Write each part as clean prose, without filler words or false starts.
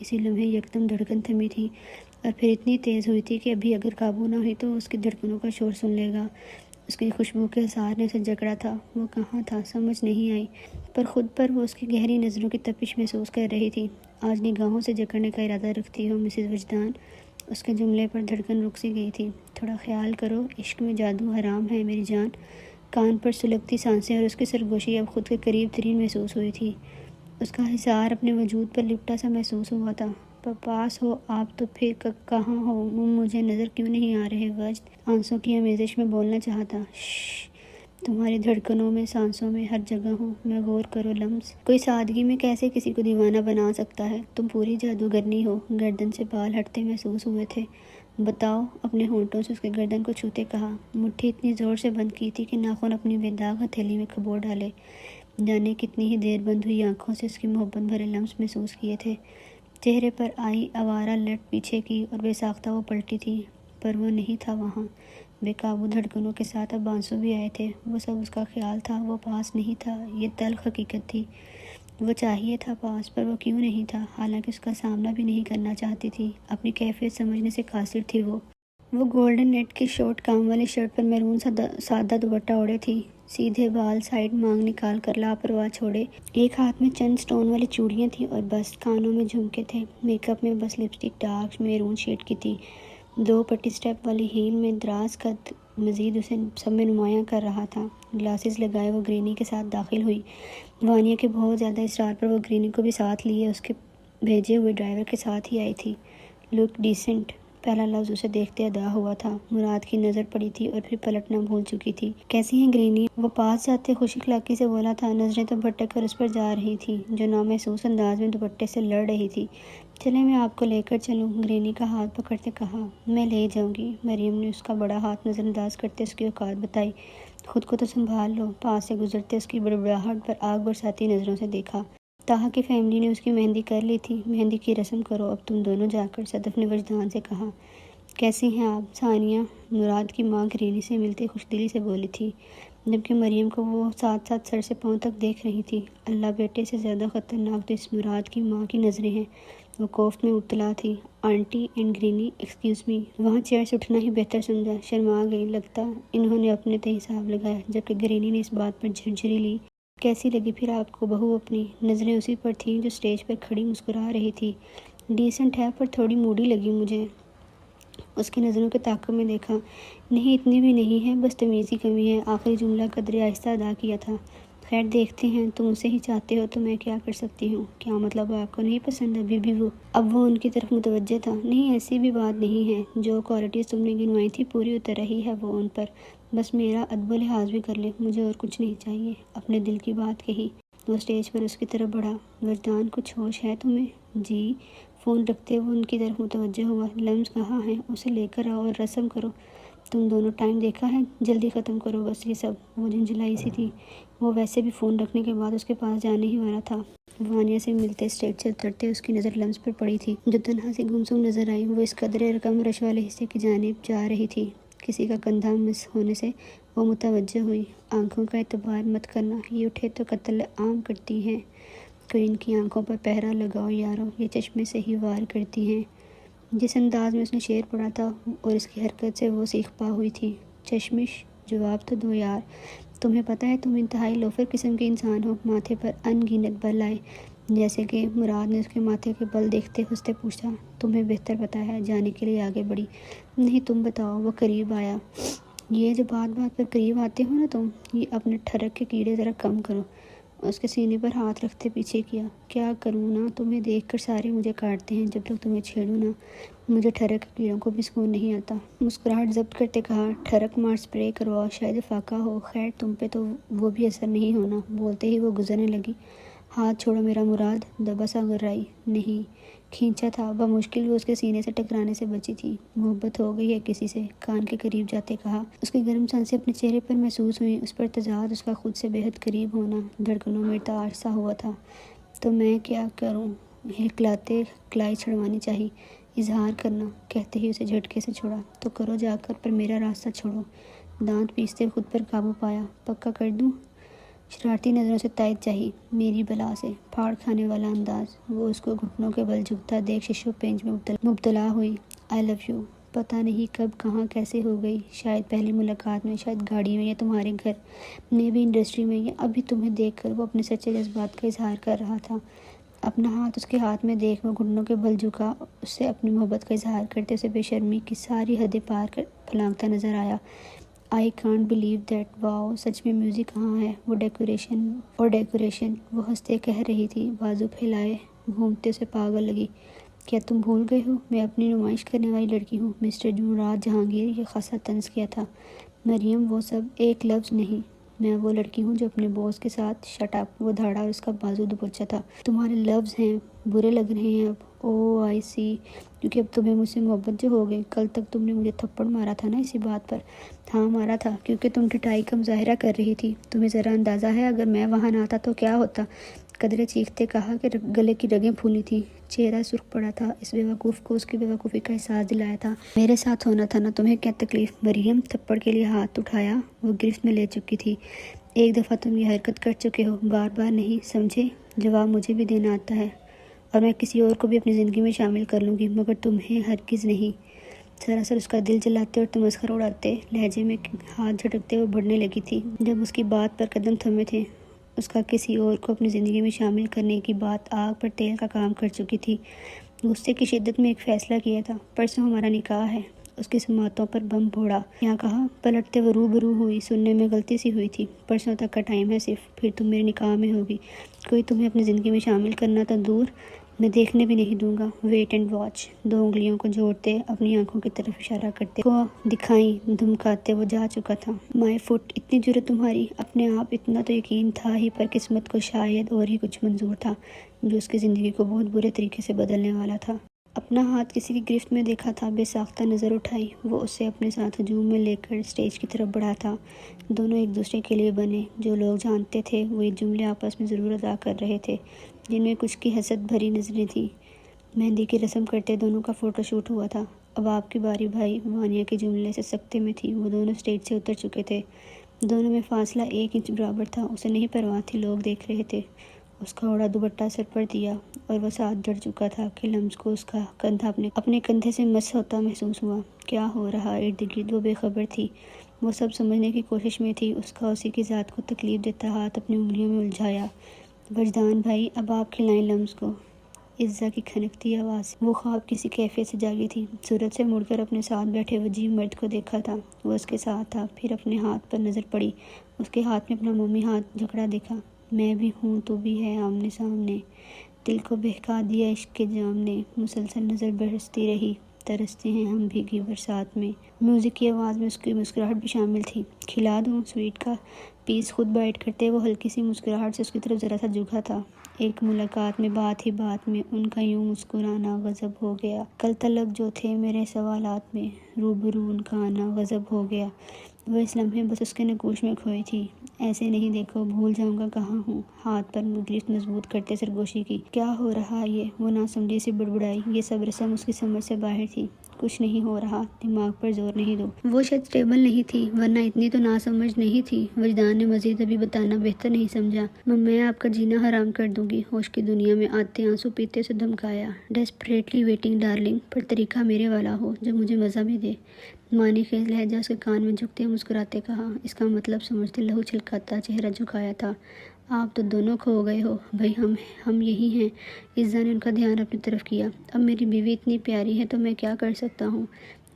اسی لمحے یکدم دھڑکن تھمی تھی اور پھر اتنی تیز ہوئی تھی کہ ابھی اگر قابو نہ ہوئی تو اس کی دھڑکنوں کا شور سن لے گا۔ اس کی خوشبو کے اثار نے اسے جکڑا تھا۔ وہ کہاں تھا سمجھ نہیں آئی، پر خود پر وہ اس کی گہری نظروں کی تپش محسوس کر رہی تھی۔ آج نگاہوں سے جکڑنے کا ارادہ رکھتی ہو مسز وجدان؟ اس کے جملے پر دھڑکن رک سی گئی تھی۔ تھوڑا خیال کرو، عشق میں جادو حرام ہے میری جان۔ کان پر سلگتی سانسیں اور اس کی سرگوشی اب خود کے قریب ترین محسوس ہوئی تھی۔ اس کا حصار اپنے وجود پر لپٹا سا محسوس ہوا تھا۔ پاس ہو آپ تو پھر کہاں ہو؟ مجھے نظر کیوں نہیں آ رہے وجد؟ آنسوں کی آمیزش میں بولنا چاہتا۔ شش، تمہاری دھڑکنوں میں، سانسوں میں، ہر جگہ ہوں میں، غور کرو لمس۔ کوئی سادگی میں کیسے کسی کو دیوانہ بنا سکتا ہے؟ تم پوری جادوگرنی ہو۔ گردن سے بال ہٹتے محسوس ہوئے تھے۔ بتاؤ، اپنے ہونٹوں سے اس کے گردن کو چھوتے کہا۔ مٹھی اتنی زور سے بند کی تھی کہ ناخن اپنی بے داغ ہتھیلی میں کھبور ڈالے۔ جانے کتنی ہی دیر بند ہوئی آنکھوں سے اس کی محبت بھرے لمس محسوس کیے تھے۔ چہرے پر آئی آوارہ لٹ پیچھے کی اور بے ساختہ وہ پلٹی تھی، پر وہ نہیں تھا وہاں۔ بے قابو دھڑکنوں کے ساتھ اب آنسو بھی آئے تھے۔ وہ سب اس کا خیال تھا، وہ پاس نہیں تھا، یہ تلخ حقیقت تھی۔ وہ چاہیے تھا پاس، پر وہ کیوں نہیں تھا؟ حالانکہ اس کا سامنا بھی نہیں کرنا چاہتی تھی، اپنی کیفیت سمجھنے سے قاصر تھی وہ۔ وہ گولڈن نیٹ کی شارٹ کام والی شرٹ پر میرون سادہ دوپٹہ اوڑھے تھی، سیدھے بال سائیڈ مانگ نکال کر لاپرواہ چھوڑے۔ ایک ہاتھ میں چند سٹون والی چوڑیاں تھیں اور بس کانوں میں جھمکے تھے۔ میک اپ میں بس لپسٹک ڈارک میرون شیڈ کی تھی۔ دو پٹی سٹیپ والی ہیل میں دراز قد مزید اسے سب میں نمایاں کر رہا تھا۔ گلاسز لگائے وہ گرینی کے ساتھ داخل ہوئی۔ وانیہ کے بہت زیادہ اصرار پر وہ گرینی کو بھی ساتھ لیے اس کے بھیجے ہوئے ڈرائیور کے ساتھ ہی آئی تھی۔ لک ڈیسنٹ، پہلا لفظ اسے دیکھتے ادا ہوا تھا۔ مراد کی نظر پڑی تھی اور پھر پلٹنا بھول چکی تھی۔ کیسی ہیں گرینی؟ وہ پاس جاتے خوش اخلاقی سے بولا تھا۔ نظریں تو بھٹک کر اس پر جا رہی تھیں جو نامحسوس انداز میں دوپٹے سے لڑ رہی تھی۔ چلیں میں آپ کو لے کر چلوں؟ گرینی کا ہاتھ پکڑتے کہا۔ میں لے جاؤں گی۔ مریم نے اس کا بڑا ہاتھ نظر انداز کرتے اس کی اوقات بتائی۔ خود کو تو سنبھال لو۔ پاس سے گزرتے اس کی بڑبڑاہٹ پر آگ برساتی نظروں سے دیکھا۔ طاہا کی فیملی نے اس کی مہندی کر لی تھی۔ مہندی کی رسم کرو اب تم دونوں جا کر، صدف نے وجدان سے کہا۔ کیسی ہیں آپ؟ ثانیہ، مراد کی ماں گرینی سے ملتے خوش دلی سے بولی تھی، جبکہ مریم کو وہ ساتھ ساتھ سر سے پاؤں تک دیکھ رہی تھی۔ اللہ، بیٹے سے زیادہ خطرناک تو اس مراد کی ماں کی نظریں ہیں۔ وہ کوفت میں مبتلا تھی۔ Aunty and گرینی، excuse me. وہاں چیئر سے اٹھنا ہی بہتر سمجھا۔ شرما گئی، لگتا انہوں نے اپنے تئیں حساب لگایا، جبکہ گرینی نے اس بات پر جھنجھری لی۔ کیسی لگی پھر آپ کو بہو اپنی؟ نظریں اسی پر تھیں جو اسٹیج پر کھڑی مسکرا رہی تھی۔ ڈیسنٹ ہے، پر تھوڑی موڈی لگی مجھے۔ اس کی نظروں کے تعاقب میں دیکھا۔ نہیں اتنی بھی نہیں ہے، بس تمیز کی کمی ہے۔ آخری جملہ قدرے آہستہ ادا کیا تھا۔ خیر دیکھتے ہیں، تم اسے ہی چاہتے ہو تو میں کیا کر سکتی ہوں؟ کیا مطلب آپ کو نہیں پسند ابھی بھی وہ؟ اب وہ ان کی طرف متوجہ تھا۔ نہیں ایسی بھی بات نہیں ہے، جو کوالٹیز تم نے گنوائی تھی پوری اتر رہی ہے وہ ان پر۔ بس میرا ادب و لحاظ بھی کر لے، مجھے اور کچھ نہیں چاہیے۔ اپنے دل کی بات کہی۔ وہ اسٹیج پر اس کی طرف بڑھا۔ وجدان، کچھ ہوش ہے تمہیں؟ جی۔ فون رکھتے وہ ان کی طرف متوجہ ہوا۔ لمس کہاں ہیں؟ اسے لے کر آؤ اور رسم کرو۔ تم دونوں ٹائم دیکھا ہے؟ جلدی ختم کرو بس یہ سب۔ وہ جھنجھلائی سی تھی۔ وہ ویسے بھی فون رکھنے کے بعد اس کے پاس جانے ہی والا تھا۔ وانیہ سے ملتے اسٹیج سے اترتے اس کی نظر لمس پر پڑی تھی، جو تنہا سی گمسم نظر آئی۔ وہ اس قدرے رقم رش والے حصے کی جانب جا رہی تھی۔ کسی کا کندھا مس ہونے سے وہ متوجہ ہوئی۔ آنکھوں کا اعتبار مت کرنا، یہ اٹھے تو قتل عام کرتی ہیں۔ کوئی ان کی آنکھوں پر پہرا لگاؤ یارو، یہ چشمے سے ہی وار کرتی ہیں۔ جس انداز میں اس نے شعر پڑھا تھا اور اس کی حرکت سے وہ سیخ پا ہوئی تھی۔ چشمش، جواب تو دو یار۔ تمہیں پتہ ہے تم انتہائی لوفر قسم کے انسان ہو۔ ماتھے پر ان گنت بل آئے، جیسے کہ مراد نے اس کے ماتھے کے بل دیکھتے ہنستے پوچھا۔ تمہیں بہتر پتہ ہے، جانے کے لیے آگے بڑھی۔ نہیں تم بتاؤ۔ وہ قریب آیا۔ یہ جو بات بات پر قریب آتے ہو نا تم، یہ اپنے ٹھرک کے کیڑے ذرا کم کرو۔ اس کے سینے پر ہاتھ رکھتے پیچھے کیا۔ کیا کروں نا، تمہیں دیکھ کر سارے مجھے کاٹتے ہیں، جب تک تمہیں چھیڑوں نا مجھے ٹھرک کے کیڑوں کو بھی سکون نہیں آتا۔ مسکراہٹ ضبط کرتے کہا۔ ٹھرک مار سپرے کرواؤ، شاید افاقہ ہو۔ خیر تم پہ تو وہ بھی اثر نہیں ہونا۔ بولتے ہی وہ گزرنے لگی۔ ہاتھ چھوڑو میرا مراد، دبا سا گھرائی۔ نہیں، کھینچا تھا بمشکل وہ اس کے سینے سے ٹکرانے سے بچی تھی۔ محبت ہو گئی ہے کسی سے؟ کان کے قریب جاتے کہا۔ اس کی گرم سانسیں اپنے چہرے پر محسوس ہوئیں، اس پر تضاد اس کا خود سے بہت قریب ہونا۔ دھڑکنوں میں ارتعاش سا ہوا تھا۔ تو میں کیا کروں؟ ہلکلاتے کلائی چھڑوانی چاہی۔ اظہار کرنا، کہتے ہی اسے جھٹکے سے چھوڑا۔ تو کرو جا کر، پر میرا راستہ چھوڑو۔ دانت پیستے خود پر قابو پایا۔ پکا کر دوں؟ شرارتی نظروں سے تائید چاہی میری بلا سے، پھاڑ کھانے والا انداز۔ وہ اس کو گھٹنوں کے بل جھکتا دیکھ ششو پینچ میں مبتلا ہوئی۔ آئی لو یو۔ پتہ نہیں کب کہاں کیسے ہو گئی، شاید پہلی ملاقات میں، شاید گاڑی میں، یا تمہارے گھر میں بھی انڈسٹری میں، یا ابھی تمہیں دیکھ کر۔ وہ اپنے سچے جذبات کا اظہار کر رہا تھا۔ اپنا ہاتھ اس کے ہاتھ میں دیکھ وہ گھٹنوں کے بل جھکا، اس سے اپنی محبت کا اظہار کرتے اسے بے شرمی کی ساری حدیں پار کر پھلانگتا نظر آیا۔ آئی کانٹ بلیو دیٹ، واؤ، سچ میں میوزک کہاں ہے، وہ ڈیکوریشن، وہ ہنستے کہہ رہی تھی، بازو پھیلائے گھومتے اسے پاگل لگی۔ کیا تم بھول گئے ہو، میں اپنی نمائش کرنے والی لڑکی ہوں، مسٹر جمعرات جہانگیر۔ یہ خاصا طنز کیا تھا مریم، وہ سب ایک لفظ نہیں، میں وہ لڑکی ہوں جو اپنے باس کے ساتھ شٹ اپ۔ وہ دھاڑا اور اس کا بازو دوپچہ تھا۔ تمہارے لفظ ہیں برے لگ رہے ہیں اب۔ او آئی سی، کیونکہ اب تمہیں مجھ سے محبت جو ہو گئی۔ کل تک تم نے مجھے تھپڑ مارا تھا نا اسی بات پر۔ ہاں مارا تھا، کیونکہ تم ٹٹائی کا مظاہرہ کر رہی تھی۔ تمہیں ذرا اندازہ ہے اگر میں وہاں نہ آتا تو کیا ہوتا؟ قدرے چیختے کہا کہ گلے کی رگیں پھولی تھیں، چہرہ سرخ پڑا تھا۔ اس بیوقوف کو اس کی بیوقوفی کا احساس دلایا تھا۔ میرے ساتھ ہونا تھا نا، تمہیں کیا تکلیف؟ مریم تھپڑ کے لیے ہاتھ اٹھایا، وہ گرفت میں لے چکی تھی۔ ایک دفعہ تم یہ حرکت کر چکے ہو، بار بار نہیں، سمجھے؟ جواب مجھے بھی دینا آتا ہے، اور میں کسی اور کو بھی اپنی زندگی میں شامل کر لوں گی، مگر تمہیں ہرگز نہیں۔ سراسر اس کا دل جلاتے اور تمسخر اڑاتے لہجے میں ہاتھ جھٹکتے وہ بڑھنے لگی تھی۔ جب اس کی بات پر قدم تھمے تھے، اس کا کسی اور کو اپنی زندگی میں شامل کرنے کی بات آگ پر تیل کا کام کر چکی تھی۔ غصے کی شدت میں ایک فیصلہ کیا تھا، پرسوں ہمارا نکاح ہے۔ اس کی سماعتوں پر بم پھوڑا۔ کیا کہا؟ پلٹتے وہ روبرو ہوئی، سننے میں غلطی سی ہوئی تھی۔ پرسوں تک کا ٹائم ہے صرف، پھر تم میرے نکاح میں ہوگی۔ کوئی تمہیں اپنی زندگی میں شامل کرنا تو دور، میں دیکھنے بھی نہیں دوں گا۔ Wait and watch. دو انگلیوں کو جوڑتے اپنی آنکھوں کی طرف اشارہ کرتے کو دکھائیں دھمکاتے وہ جا چکا تھا۔ مائی فٹ، اتنی جرأت تمہاری؟ اپنے آپ اتنا تو یقین تھا ہی، پر قسمت کو شاید اور ہی کچھ منظور تھا جو اس کی زندگی کو بہت برے طریقے سے بدلنے والا تھا۔ اپنا ہاتھ کسی کی گرفت میں دیکھا تھا، بے ساختہ نظر اٹھائی، وہ اسے اپنے ساتھ ہجوم میں لے کر اسٹیج کی طرف بڑھا تھا۔ دونوں ایک دوسرے کے لیے بنے، جو لوگ جانتے تھے وہ یہ جملے آپس میں ضرور ادا کر رہے تھے، جن میں کچھ کی حسد بھری نظریں تھیں۔ مہندی کی رسم کرتے دونوں کا فوٹو شوٹ ہوا تھا۔ اب آپ کی باری بھائی، وانیہ کے جملے سے سکتے میں تھی۔ وہ دونوں اسٹیج سے اتر چکے تھے، دونوں میں فاصلہ 1 انچ برابر تھا۔ اسے نہیں پرواہ تھی، لوگ دیکھ رہے تھے۔ اس کا اوڑھا دوپٹہ سر پر دیا اور وہ ساتھ جڑ چکا تھا کہ لمس کو اس کا کندھا اپنے کندھے سے مس ہوتا محسوس ہوا۔ کیا ہو رہا ارد گرد؟ وہ بے خبر تھی، وہ سب سمجھنے کی کوشش میں تھی۔ اس کا اسی کی ذات کو تکلیف دیتا ہاتھ اپنی انگلیوں میں الجھایا۔ وجدان بھائی، اب آپ کھلائیں لمس کو، عزا کی کھنکتی آواز۔ وہ خواب کسی کیفیت سے جاگی تھی، صورت سے مڑ کر اپنے ساتھ بیٹھے وجیح مرد کو دیکھا تھا۔ وہ اس کے ساتھ تھا، پھر اپنے ہاتھ پر نظر پڑی، اس کے ہاتھ میں اپنا مومی ہاتھ جکڑا دیکھا۔ میں بھی ہوں تو بھی ہے آمنے سامنے، دل کو بہکا دیا عشق کے جام نے، مسلسل نظر برستی رہی، ترستے ہیں ہم بھیگی برسات میں۔ میوزک کی آواز میں اس کی مسکراہٹ بھی شامل تھی۔ کھلا دوں سویٹ کا پیس؟ خود بائٹ کرتے وہ ہلکی سی مسکراہٹ سے اس کی طرف ذرا سا جھکا تھا۔ ایک ملاقات میں، بات ہی بات میں ان کا یوں مسکرانا غضب ہو گیا۔ کل طلب جو تھے میرے سوالات میں، روبرو ان کا آنا غضب ہو گیا۔ وہ اس لمحے بس اس کے نقوش میں کھوئی تھی۔ ایسے نہیں دیکھو، بھول جاؤں گا کہاں ہوں، ہاتھ پر گرفت مضبوط کرتے سرگوشی کی۔ کیا ہو رہا یہ؟ وہ ناسمجھی سی بڑبڑائی۔ یہ سب رسم اس کی سمجھ سے باہر تھی۔ کچھ نہیں ہو رہا، دماغ پر زور نہیں دو۔ وہ شاید اسٹیبل نہیں تھی، ورنہ اتنی تو ناسمجھ نہیں تھی۔ وجدان نے مزید ابھی بتانا بہتر نہیں سمجھا۔ میں آپ کا جینا حرام کر دوں گی، ہوش کی دنیا میں آتے آنسو پیتے سے دھمکایا۔ ڈیسپریٹلی ویٹنگ ڈارلنگ، پر طریقہ میرے والا ہو جو مجھے مزہ بھی دے۔ معنی خیز لہجہ اس کے کان میں جھکتے مسکراتے کہا۔ اس کا مطلب سمجھتے لہو چھلکاتا چہرہ جھکایا تھا۔ آپ تو دونوں کھو گئے ہو بھائی، ہم یہی ہیں۔ عزا نے ان کا دھیان اپنی طرف کیا۔ اب میری بیوی اتنی پیاری ہے تو میں کیا کر سکتا ہوں؟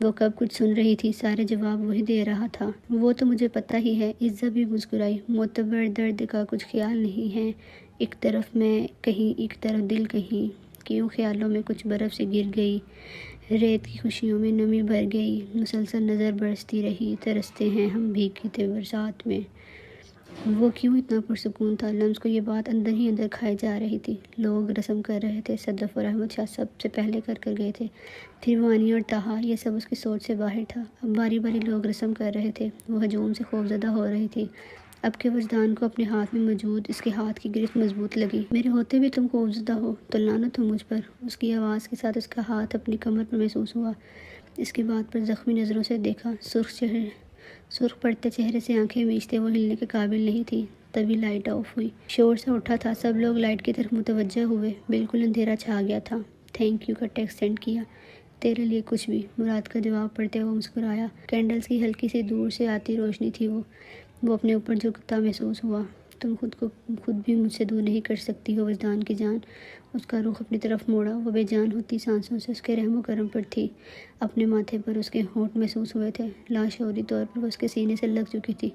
وہ کب کچھ سن رہی تھی، سارے جواب وہی دے رہا تھا۔ وہ تو مجھے پتہ ہی ہے، عزا بھی مسکرائی۔ معتبر درد کا کچھ خیال نہیں ہے، ایک طرف میں کہیں، ایک طرف دل کہیں، کیوں خیالوں میں کچھ برف سی گر گئی، ریت کی خوشیوں میں نمی بھر گئی، مسلسل نظر برستی رہی، ترستے ہیں ہم بھیگی تھے برسات میں۔ وہ کیوں اتنا پرسکون تھا؟ لمس کو یہ بات اندر ہی اندر کھائی جا رہی تھی۔ لوگ رسم کر رہے تھے، صدف اور احمد شاہ سب سے پہلے کر گئے تھے، پھر وانیہ اور طہا، یہ سب اس کی سوچ سے باہر تھا۔ اب باری باری لوگ رسم کر رہے تھے۔ وہ ہجوم سے خوفزدہ ہو رہی تھی۔ اب کے وجدان کو اپنے ہاتھ میں موجود اس کے ہاتھ کی گرفت مضبوط لگی۔ میرے ہوتے بھی تم خوفزدہ ہو تو لعنت ہو مجھ پر۔ اس کی آواز کے ساتھ اس کا ہاتھ اپنی کمر پر محسوس ہوا۔ اس کی بات پر زخمی نظروں سے دیکھا۔ سرخ سرخ پڑتے چہرے سے آنکھیں میچتے وہ ہلنے کے قابل نہیں تھی۔ تبھی لائٹ آف ہوئی۔ شور سا اٹھا تھا، سب لوگ لائٹ کی طرف متوجہ ہوئے۔ بالکل اندھیرا چھا گیا تھا۔ تھینک یو کا ٹیکسٹ سینڈ کیا۔ تیرے لیے کچھ بھی، مراد کا جواب پڑھتے وہ مسکرایا۔ کینڈلز کی ہلکی سی دور سے آتی روشنی تھی وہ اپنے اوپر جھکتا محسوس ہوا۔ تم خود بھی مجھ سے دور نہیں کر سکتی ہو وجدان کی جان۔ اس کا رخ اپنی طرف موڑا، وہ بے جان ہوتی سانسوں سے اس کے رحم و کرم پر تھی۔ اپنے ماتھے پر اس کے ہونٹ محسوس ہوئے تھے، لاشعوری طور پر وہ اس کے سینے سے لگ چکی تھی۔